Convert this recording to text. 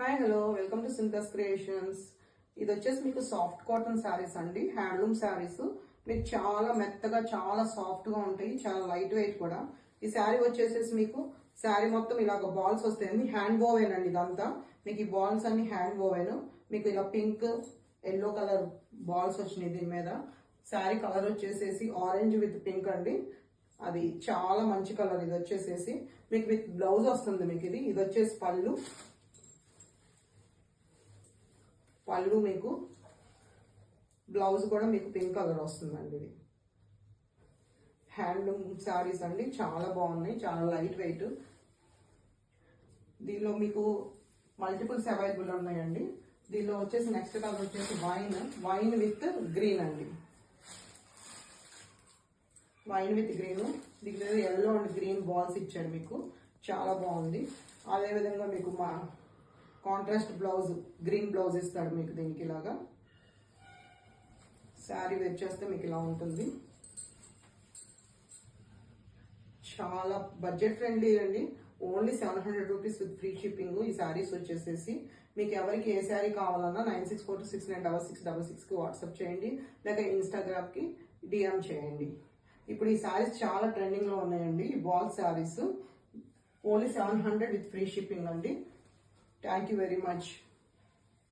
Hi hello welcome to సింథస్ creations. ఇది వచ్చేసి మీకు సాఫ్ట్ కాటన్ శారీస్ అండి, హ్యాండ్లూమ్ శారీస్. మీకు చాలా మెత్తగా చాలా సాఫ్ట్ గా ఉంటాయి, చాలా లైట్ వెయిట్ కూడా. ఈ శారీ వచ్చేసేసి మీకు శారీ మొత్తం ఇలాగ బాల్స్ వస్తాయండి, హ్యాండ్ వోవెన్ అండి ఇదంతా. మీకు ఈ బాల్స్ అన్ని హ్యాండ్ వోవెన్. మీకు ఇలా పింక్ ఎల్లో కలర్ బాల్స్ వచ్చినాయి దీని మీద. శారీ కలర్ వచ్చేసేసి ఆరెంజ్ విత్ పింక్ అండి, అది చాలా మంచి కలర్. ఇది వచ్చేసేసి మీకు విత్ బ్లౌజ్ వస్తుంది. మీకు ఇది వచ్చేసి పళ్ళు మీకు బ్లౌజ్ కూడా మీకు పింక్ కలర్ వస్తుందండి. ఇది హ్యాండ్లూమ్ శారీస్ అండి, చాలా బాగున్నాయి, చాలా లైట్ వెయిట్. దీనిలో మీకు మల్టిపుల్స్ అవైలబుల్ ఉన్నాయండి. దీనిలో వచ్చేసి నెక్స్ట్ కలర్ వచ్చేసి వైన్ విత్ గ్రీన్ అండి, వైన్ విత్ గ్రీన్. దీని మీద ఎల్లో అండ్ గ్రీన్ బాల్స్ ఇచ్చాడు మీకు, చాలా బాగుంది. అదేవిధంగా మీకు మా కాంట్రాస్ట్ బ్లౌజ్ గ్రీన్ బ్లౌజ్ ఇస్తాడు మీకు. దీనికి ఇలాగా శారీ వేర్ చేస్తే మీకు ఇలా ఉంటుంది. చాలా బడ్జెట్ ఫ్రెండ్లీ అండి, only 700 rupees with free shipping. ఈ శారీస్ వచ్చేసేసి మీకు ఎవరికి ఏ శారీ కావాలన్నా 9642696666కి వాట్సాప్ చేయండి, లేక ఇన్స్టాగ్రామ్కి డిఎం చేయండి. ఇప్పుడు ఈ శారీస్ చాలా ట్రెండింగ్ లో ఉన్నాయండి. ఈ ball saris only 700 with free shipping అండి. Thank you very much.